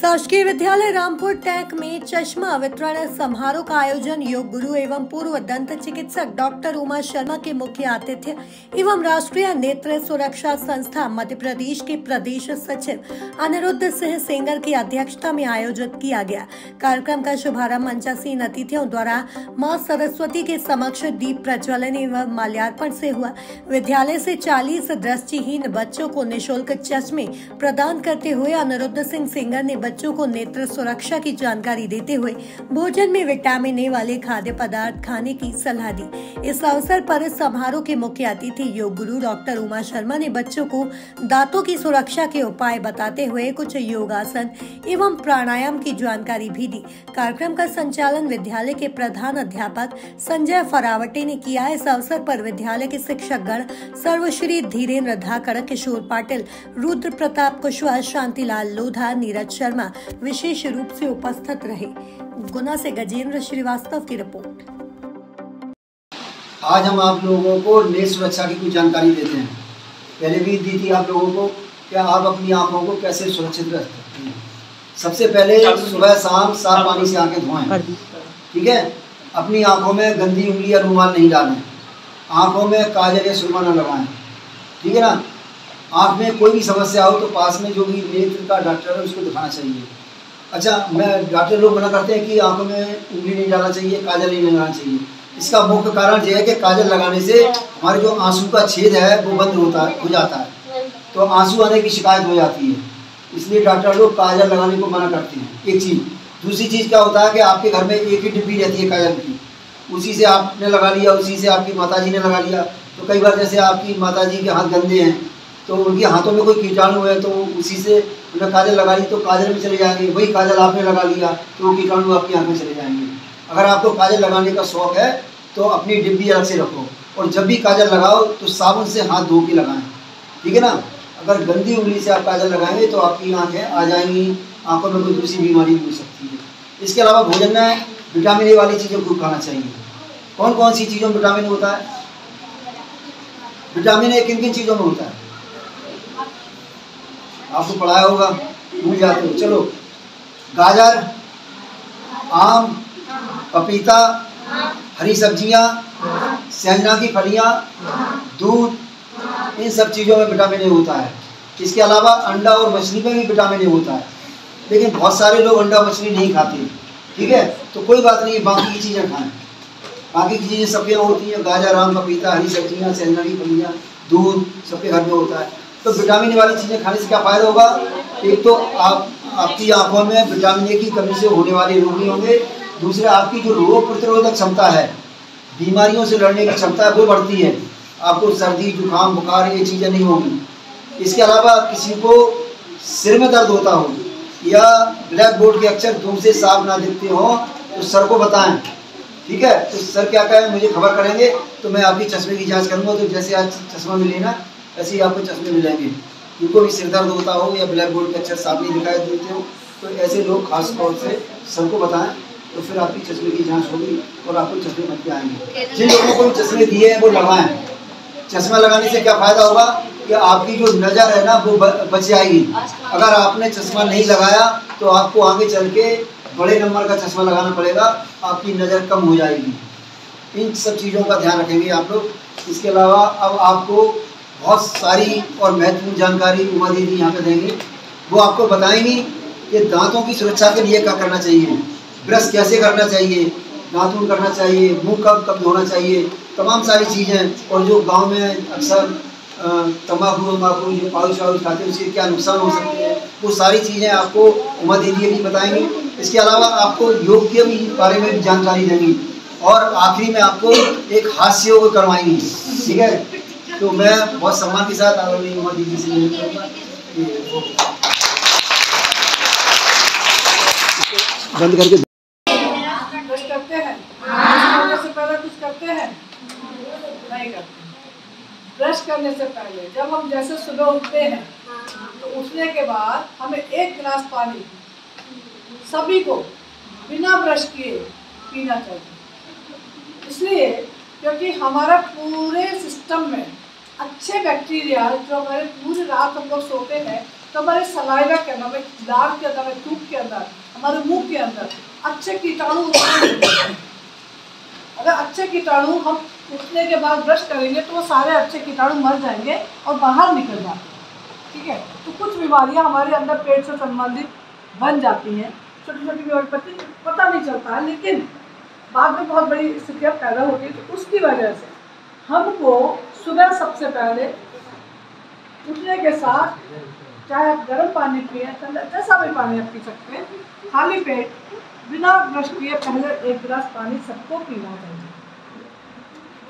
शासकीय विद्यालय रामपुर टैंक में चश्मा वितरण समारोह का आयोजन योग गुरु एवं पूर्व दंत चिकित्सक डॉक्टर उमा शर्मा के मुख्य आतिथ्य एवं राष्ट्रीय नेत्र सुरक्षा संस्था मध्य प्रदेश के प्रदेश सचिव अनिरुद्ध सिंह सेंगर की अध्यक्षता में आयोजित किया गया। कार्यक्रम का शुभारंभ मंचासीन अतिथियों द्वारा मां सरस्वती के समक्ष दीप प्रज्वलन एवं माल्यार्पण से हुआ। विद्यालय से 40 दृष्टिहीन बच्चों को निःशुल्क चश्मे प्रदान करते हुए अनिरुद्ध सिंह सेंगर ने बच्चों को नेत्र सुरक्षा की जानकारी देते हुए भोजन में विटामिन ए वाले खाद्य पदार्थ खाने की सलाह दी। इस अवसर पर समारोह के मुख्य अतिथि योग गुरु डॉक्टर उमा शर्मा ने बच्चों को दांतों की सुरक्षा के उपाय बताते हुए कुछ योगासन एवं प्राणायाम की जानकारी भी दी। कार्यक्रम का संचालन विद्यालय के प्रधान अध्यापक संजय फरावटे ने किया। इस अवसर पर विद्यालय के शिक्षकगण सर्वश्री धीरेन्द्र धाकड़, किशोर पाटिल, रुद्र प्रताप कुशवाहा, शांतिलाल लोधा, नीरज शर्मा विशेष रूप से उपस्थित रहे। गुना से गजेंद्र श्रीवास्तव की रिपोर्ट। आज हम आप लोगों को नेत्र सुरक्षा की कुछ जानकारी देते हैं। पहले भी दी थी आप लोगों को कि आप अपनी आंखों को कैसे सुरक्षित रख सकते हैं। सबसे पहले सुबह शाम साफ पानी से आंखें धोएं, ठीक है। अपनी आंखों में गंदी उंगली या रुमाल नहीं डालें। आंखों में काजल या सुरमा न लगाएं, ठीक है ना। आँख में कोई भी समस्या हो तो पास में जो भी नेत्र का डॉक्टर है उसको दिखाना चाहिए। अच्छा, डॉक्टर लोग मना करते हैं कि आंखों में उंगली नहीं डालना चाहिए, काजल नहीं लगाना चाहिए। इसका मुख्य कारण यह है कि काजल लगाने से हमारे जो आंसू का छेद है वो बंद हो जाता है, तो आंसू आने की शिकायत हो जाती है। इसलिए डॉक्टर लोग काजल लगाने को मना करते हैं। एक चीज़। दूसरी चीज़ क्या होता है कि आपके घर में एक ही डिब्बी रहती है काजल की, उसी से आपने लगा लिया, उसी से आपकी माताजी ने लगा लिया। तो कई बार जैसे आपकी माताजी के हाथ गंदे हैं तो उनके हाथों में कोई कीटाणु है तो उसी से उन्हें काजल लगा ली तो काजल में चले जाएंगे। वही काजल आपने लगा लिया तो वो कीटाणु आपकी आँख में चले जाएंगे। अगर आपको काजल लगाने का शौक़ है तो अपनी डिब्बी अलग से रखो, और जब भी काजल लगाओ तो साबुन से हाथ धो के लगाएं, ठीक है ना। अगर गंदी उंगली से आप काजल लगाएंगे तो आपकी आँखें आ जाएंगी, आँखों में कोई दूसरी बीमारी भी हो सकती है। इसके अलावा भोजन में विटामिन ए वाली चीज़ें खूब खाना चाहिए। कौन कौन सी चीज़ों में विटामिन होता है? विटामिन ए किन किन चीज़ों में होता है आपको पढ़ाया होगा, भूल जाते हो। चलो, गाजर, आम, पपीता, हरी सब्जियां, सहजना की फलियां, दूध, इन सब चीज़ों में विटामिन ए होता है। इसके अलावा अंडा और मछली में भी विटामिन ए होता है, लेकिन बहुत सारे लोग अंडा मछली नहीं खाते, ठीक है। तो कोई बात नहीं, बाकी की चीज़ें खाएं। बाकी की चीज़ें सबके होती हैं, गाजर, आम, पपीता, हरी सब्जियां, सहजना की फलियां, दूध सबके घर में होता है। तो विटामिन ए वाली चीज़ें खाने से क्या फ़ायदा होगा? एक तो आपकी आंखों में विटामिन ए की कमी से होने वाले रोग नहीं होंगे। दूसरा, आपकी जो रोग प्रतिरोधक क्षमता है, बीमारियों से लड़ने की क्षमता है, वो बढ़ती है। आपको सर्दी, जुकाम, बुखार ये चीज़ें नहीं होंगी। इसके अलावा किसी को सिर में दर्द होता हो या ब्लैक बोर्ड के अक्षर दूर से साफ ना दिखते हो तो सर को बताएं, ठीक है। तो सर क्या कहें, मुझे खबर करेंगे तो मैं आपकी चश्मे की जाँच करूँगा। तो जैसे आज चश्मा मिले ना, ऐसे ही आपको चश्मे मिलेंगे। जिनको भी सिर दर्द होता हो या ब्लैक बोर्ड के अक्षर साफ नहीं दिखाई देते हो तो ऐसे लोग खास तौर से सर को बताएं, तो फिर आपकी चश्मे की जांच होगी और आपको चश्मे बन के आएंगे। जिन लोगों को चश्मे दिए हैं वो लगाएं। चश्मा लगाने से क्या फ़ायदा होगा कि आपकी जो नज़र है ना वो बच जाएगी। अगर आपने चश्मा नहीं लगाया तो आपको आगे चल के बड़े नंबर का चश्मा लगाना पड़ेगा, आपकी नज़र कम हो जाएगी। इन सब चीज़ों का ध्यान रखेंगे आप लोग। इसके अलावा अब आपको बहुत सारी और महत्वपूर्ण जानकारी उमा दीदी यहाँ पे देंगी। वो आपको बताएंगी कि दांतों की सुरक्षा के लिए क्या करना चाहिए, ब्रश कैसे करना चाहिए, दातुन करना चाहिए, मुंह कब धोना चाहिए, तमाम सारी चीज़ें। और जो गांव में अक्सर तम्बाकू जो पाउच खाते हैं उससे क्या नुकसान हो सकते हैं, वो सारी चीज़ें आपको उमा दीदी भी बताएंगी। इसके अलावा आपको योग के भी बारे में भी जानकारी देंगी और आखिरी में आपको एक हास्य योग करवाएंगी, ठीक है। तो मैं बहुत सम्मान के साथ आदरणीय उमा दीदी से निवेदन करूँगा बंद करके कुछ करते हैं। ब्रश से पहले कुछ करते हैं नहीं करते। ब्रश करने से पहले जब हम जैसे सुबह उठते हैं तो उठने के बाद हमें 1 गिलास पानी सभी को बिना ब्रश किए पीना चाहिए। इसलिए क्योंकि हमारा पूरे सिस्टम में अच्छे बैक्टीरिया जो हमारे पूरी रात हम लोग सोते हैं तो हमारे सलाइवा के अंदर, हमारे दांत के अंदर, हमारे थूक के अंदर, हमारे मुंह के अंदर अच्छे कीटाणु होते हैं। अगर अच्छे कीटाणु हम उठने के बाद ब्रश करेंगे तो वो सारे अच्छे कीटाणु मर जाएंगे और बाहर निकल जाते हैं। ठीक है, तो कुछ बीमारियां हमारे अंदर पेट से संबंधित बन जाती हैं, छोटी छोटी बीमारी पता नहीं चलता है, लेकिन बाद में बहुत बड़ी स्थितियाँ पैदा होती है। तो उसकी वजह से हमको सुबह सबसे पहले उठने के साथ, चाहे आप गर्म पानी पिए, जैसा भी पानी आप पी सकते हैं, खाली पेट बिना ब्रश किए पहले 1 गिलास पानी सबको पीना चाहिए।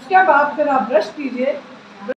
उसके बाद फिर आप ब्रश कीजिए